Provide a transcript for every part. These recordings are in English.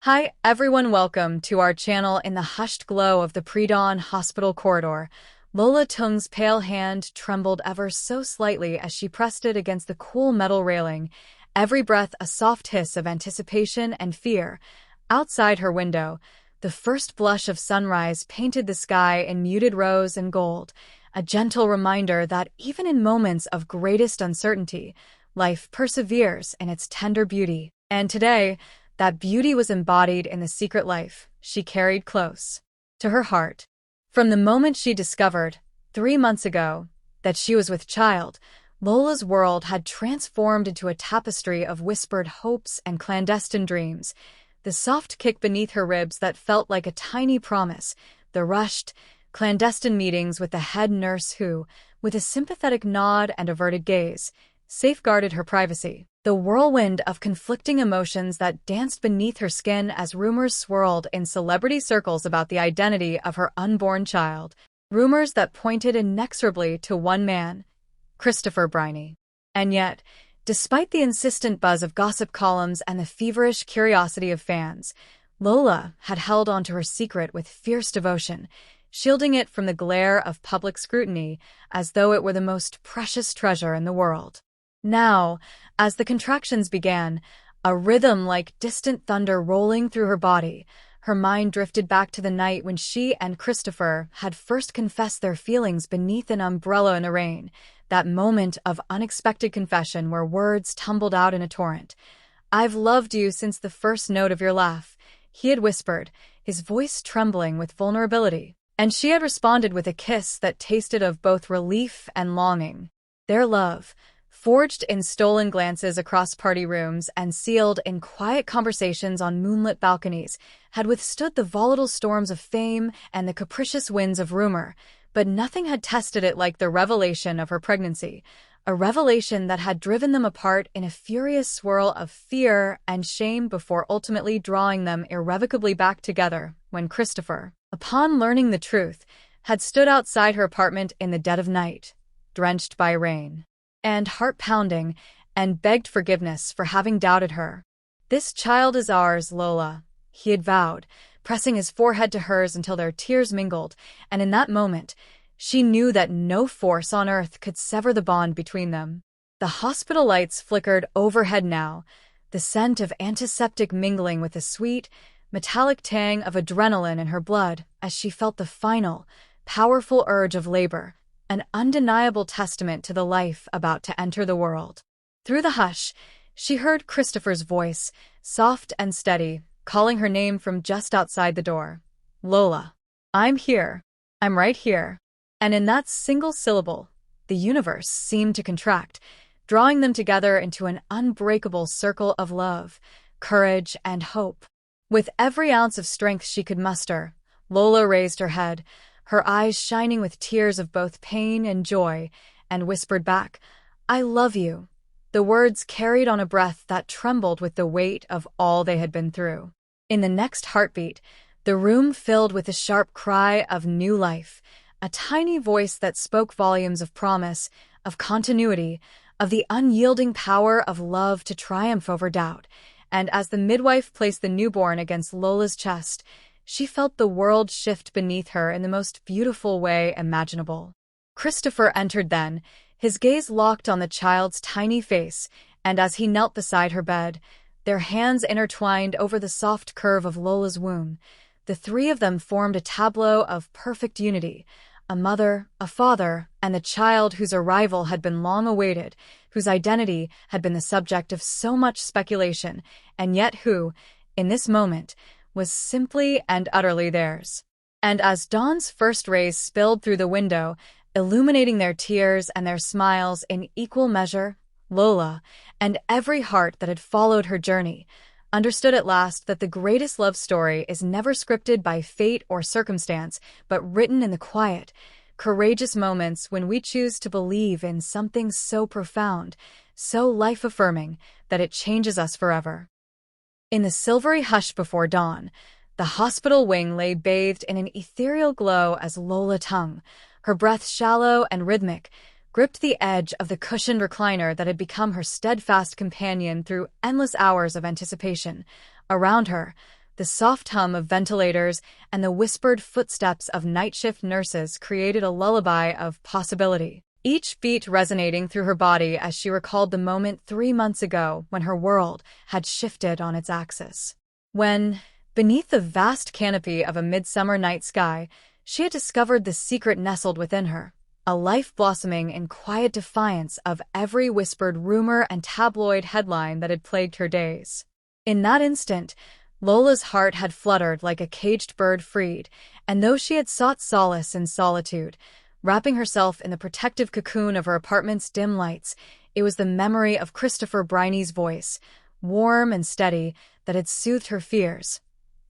Hi, everyone. Welcome to our channel. In the hushed glow of the pre-dawn hospital corridor, Lola Tung's pale hand trembled ever so slightly as she pressed it against the cool metal railing, every breath a soft hiss of anticipation and fear. Outside her window, the first blush of sunrise painted the sky in muted rose and gold, a gentle reminder that even in moments of greatest uncertainty, life perseveres in its tender beauty. And today, that beauty was embodied in the secret life she carried close to her heart. From the moment she discovered, 3 months ago, that she was with child, Lola's world had transformed into a tapestry of whispered hopes and clandestine dreams. The soft kick beneath her ribs that felt like a tiny promise, the rushed, clandestine meetings with the head nurse who, with a sympathetic nod and averted gaze, safeguarded her privacy. The whirlwind of conflicting emotions that danced beneath her skin as rumors swirled in celebrity circles about the identity of her unborn child. Rumors that pointed inexorably to one man, Christopher Briney. And yet, despite the insistent buzz of gossip columns and the feverish curiosity of fans, Lola had held onto her secret with fierce devotion, shielding it from the glare of public scrutiny as though it were the most precious treasure in the world. Now, as the contractions began, a rhythm like distant thunder rolling through her body, her mind drifted back to the night when she and Christopher had first confessed their feelings beneath an umbrella in the rain, that moment of unexpected confession where words tumbled out in a torrent. "I've loved you since the first note of your laugh," he had whispered, his voice trembling with vulnerability. And she had responded with a kiss that tasted of both relief and longing. Their love, forged in stolen glances across party rooms and sealed in quiet conversations on moonlit balconies, had withstood the volatile storms of fame and the capricious winds of rumor, but nothing had tested it like the revelation of her pregnancy, a revelation that had driven them apart in a furious swirl of fear and shame before ultimately drawing them irrevocably back together when Christopher, upon learning the truth, had stood outside her apartment in the dead of night, drenched by rain and heart-pounding, and begged forgiveness for having doubted her. "This child is ours, Lola," he had vowed, pressing his forehead to hers until their tears mingled, and in that moment, she knew that no force on earth could sever the bond between them. The hospital lights flickered overhead now, the scent of antiseptic mingling with the sweet, metallic tang of adrenaline in her blood as she felt the final, powerful urge of labor, an undeniable testament to the life about to enter the world. Through the hush, she heard Christopher's voice, soft and steady, calling her name from just outside the door. "Lola, I'm here. I'm right here." And in that single syllable, the universe seemed to contract, drawing them together into an unbreakable circle of love, courage, and hope. With every ounce of strength she could muster, Lola raised her head, her eyes shining with tears of both pain and joy, and whispered back, "I love you." The words carried on a breath that trembled with the weight of all they had been through. In the next heartbeat, the room filled with a sharp cry of new life, a tiny voice that spoke volumes of promise, of continuity, of the unyielding power of love to triumph over doubt. And as the midwife placed the newborn against Lola's chest, she felt the world shift beneath her in the most beautiful way imaginable. Christopher entered then, his gaze locked on the child's tiny face, and as he knelt beside her bed, their hands intertwined over the soft curve of Lola's womb, the three of them formed a tableau of perfect unity, a mother, a father, and the child whose arrival had been long awaited, whose identity had been the subject of so much speculation, and yet who, in this moment, was simply and utterly theirs. And as dawn's first rays spilled through the window, illuminating their tears and their smiles in equal measure, Lola, and every heart that had followed her journey, understood at last that the greatest love story is never scripted by fate or circumstance, but written in the quiet, courageous moments when we choose to believe in something so profound, so life-affirming, that it changes us forever. In the silvery hush before dawn, the hospital wing lay bathed in an ethereal glow as Lola Tung, her breath shallow and rhythmic, gripped the edge of the cushioned recliner that had become her steadfast companion through endless hours of anticipation. Around her, The soft hum of ventilators and the whispered footsteps of night shift nurses created a lullaby of possibility, each beat resonating through her body as she recalled the moment 3 months ago when her world had shifted on its axis. When, beneath the vast canopy of a midsummer night sky, she had discovered the secret nestled within her, a life blossoming in quiet defiance of every whispered rumor and tabloid headline that had plagued her days. In that instant, Lola's heart had fluttered like a caged bird freed, and though she had sought solace in solitude, wrapping herself in the protective cocoon of her apartment's dim lights, it was the memory of Christopher Briney's voice, warm and steady, that had soothed her fears.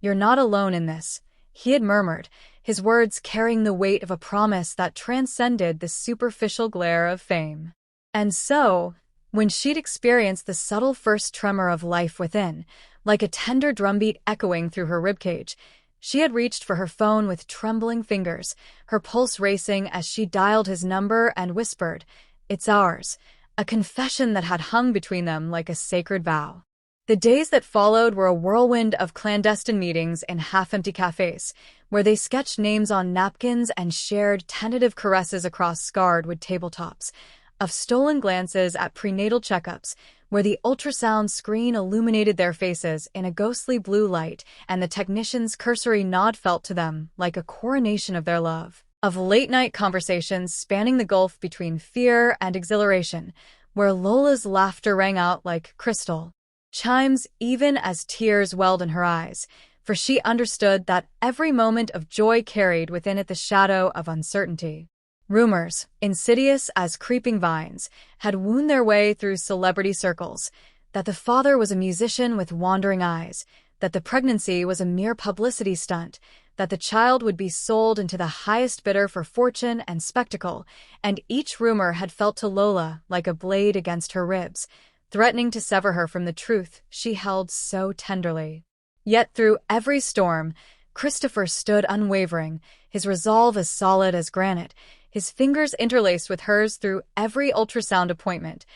"You're not alone in this," he had murmured, his words carrying the weight of a promise that transcended the superficial glare of fame. And so, when she'd experienced the subtle first tremor of life within, like a tender drumbeat echoing through her ribcage, she had reached for her phone with trembling fingers, her pulse racing as she dialed his number and whispered, "It's ours," a confession that had hung between them like a sacred vow. The days that followed were a whirlwind of clandestine meetings in half-empty cafes, where they sketched names on napkins and shared tentative caresses across scarred wood tabletops, of stolen glances at prenatal checkups, where the ultrasound screen illuminated their faces in a ghostly blue light and the technician's cursory nod felt to them like a coronation of their love. Of late-night conversations spanning the gulf between fear and exhilaration, where Lola's laughter rang out like crystal chimes even as tears welled in her eyes, for she understood that every moment of joy carried within it the shadow of uncertainty. Rumors, insidious as creeping vines, had wound their way through celebrity circles, that the father was a musician with wandering eyes, that the pregnancy was a mere publicity stunt, that the child would be sold into the highest bidder for fortune and spectacle, and each rumor had felt to Lola like a blade against her ribs, threatening to sever her from the truth she held so tenderly. Yet through every storm, Christopher stood unwavering, his resolve as solid as granite, his fingers interlaced with hers through every ultrasound appointment,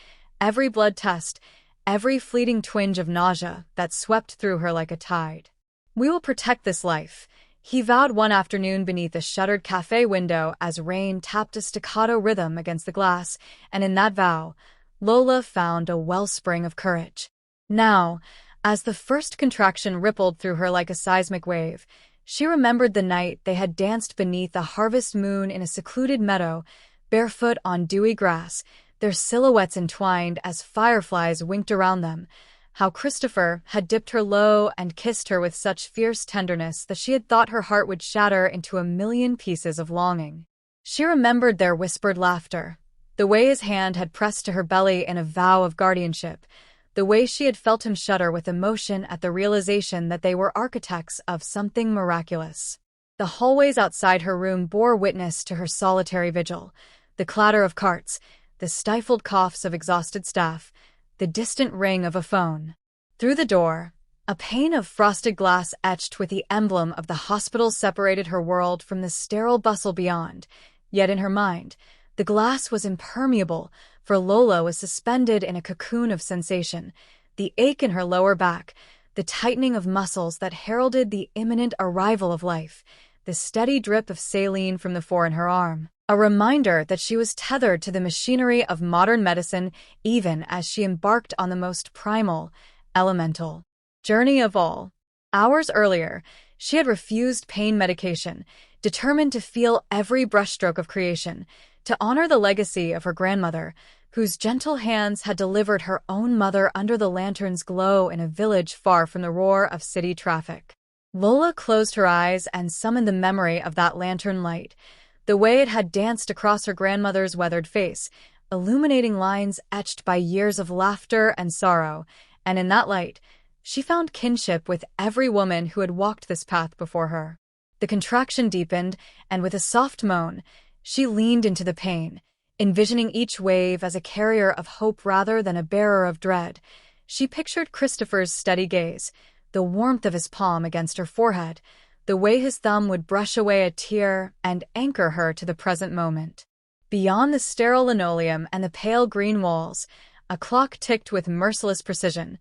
every blood test, every fleeting twinge of nausea that swept through her like a tide. "We will protect this life," he vowed one afternoon beneath a shuttered cafe window as rain tapped a staccato rhythm against the glass, and in that vow, Lola found a wellspring of courage. Now, as the first contraction rippled through her like a seismic wave, she remembered the night they had danced beneath a harvest moon in a secluded meadow, barefoot on dewy grass, their silhouettes entwined as fireflies winked around them, how Christopher had dipped her low and kissed her with such fierce tenderness that she had thought her heart would shatter into a million pieces of longing. She remembered their whispered laughter, the way his hand had pressed to her belly in a vow of guardianship, the way she had felt him shudder with emotion at the realization that they were architects of something miraculous. The hallways outside her room bore witness to her solitary vigil, the clatter of carts, the stifled coughs of exhausted staff, the distant ring of a phone. Through the door, a pane of frosted glass etched with the emblem of the hospital separated her world from the sterile bustle beyond, yet in her mind, the glass was impermeable, for Lola was suspended in a cocoon of sensation, the ache in her lower back, the tightening of muscles that heralded the imminent arrival of life, the steady drip of saline from the fore in her arm, a reminder that she was tethered to the machinery of modern medicine even as she embarked on the most primal, elemental journey of all. Hours earlier, she had refused pain medication, determined to feel every brushstroke of creation, to honor the legacy of her grandmother, whose gentle hands had delivered her own mother under the lantern's glow in a village far from the roar of city traffic. Lola closed her eyes and summoned the memory of that lantern light, the way it had danced across her grandmother's weathered face, illuminating lines etched by years of laughter and sorrow, and in that light, she found kinship with every woman who had walked this path before her. The contraction deepened, and with a soft moan, she leaned into the pain, envisioning each wave as a carrier of hope rather than a bearer of dread. She pictured Christopher's steady gaze, the warmth of his palm against her forehead, the way his thumb would brush away a tear and anchor her to the present moment. Beyond the sterile linoleum and the pale green walls, a clock ticked with merciless precision,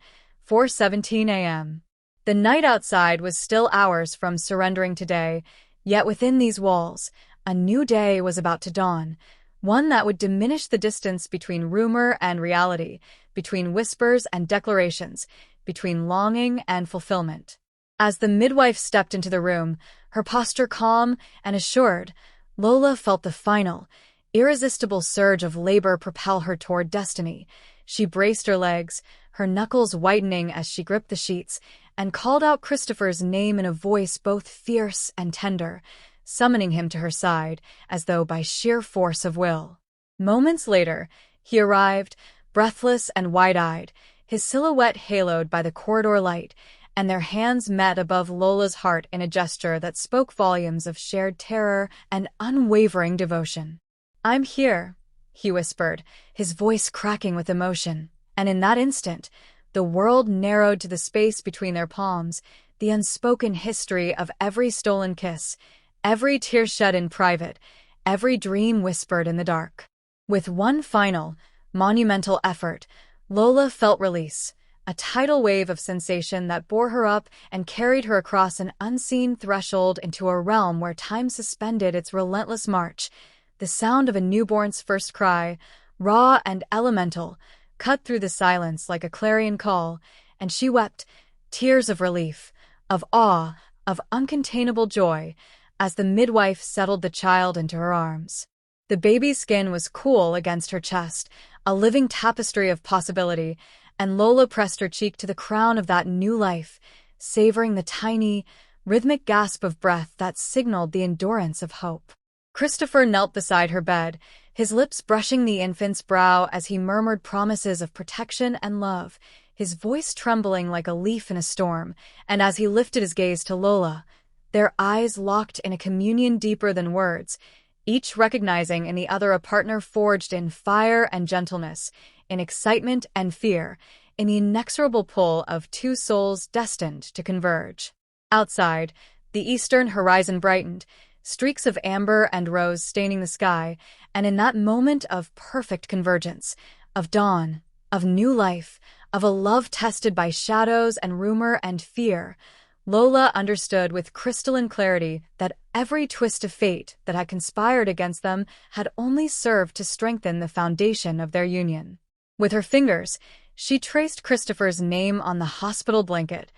4:17 a.m. The night outside was still hours from surrendering to day, yet within these walls, a new day was about to dawn, one that would diminish the distance between rumor and reality, between whispers and declarations, between longing and fulfillment. As the midwife stepped into the room, her posture calm and assured, Lola felt the final, irresistible surge of labor propel her toward destiny. She braced her legs, her knuckles whitening as she gripped the sheets, and called out Christopher's name in a voice both fierce and tender, summoning him to her side as though by sheer force of will. Moments later, he arrived, breathless and wide-eyed, his silhouette haloed by the corridor light, and their hands met above Lola's heart in a gesture that spoke volumes of shared terror and unwavering devotion. "I'm here," he whispered, his voice cracking with emotion, and in that instant, the world narrowed to the space between their palms, the unspoken history of every stolen kiss, every tear shed in private, every dream whispered in the dark. With one final, monumental effort, Lola felt release, a tidal wave of sensation that bore her up and carried her across an unseen threshold into a realm where time suspended its relentless march. The sound of a newborn's first cry, raw and elemental, cut through the silence like a clarion call, and she wept, tears of relief, of awe, of uncontainable joy, as the midwife settled the child into her arms. The baby's skin was cool against her chest, a living tapestry of possibility, and Lola pressed her cheek to the crown of that new life, savoring the tiny, rhythmic gasp of breath that signaled the endurance of hope. Christopher knelt beside her bed, his lips brushing the infant's brow as he murmured promises of protection and love, his voice trembling like a leaf in a storm, and as he lifted his gaze to Lola, their eyes locked in a communion deeper than words, each recognizing in the other a partner forged in fire and gentleness, in excitement and fear, in the inexorable pull of two souls destined to converge. Outside, the eastern horizon brightened, streaks of amber and rose staining the sky, and in that moment of perfect convergence, of dawn, of new life, of a love tested by shadows and rumor and fear, Lola understood with crystalline clarity that every twist of fate that had conspired against them had only served to strengthen the foundation of their union. With her fingers, she traced Christopher's name on the hospital blanket,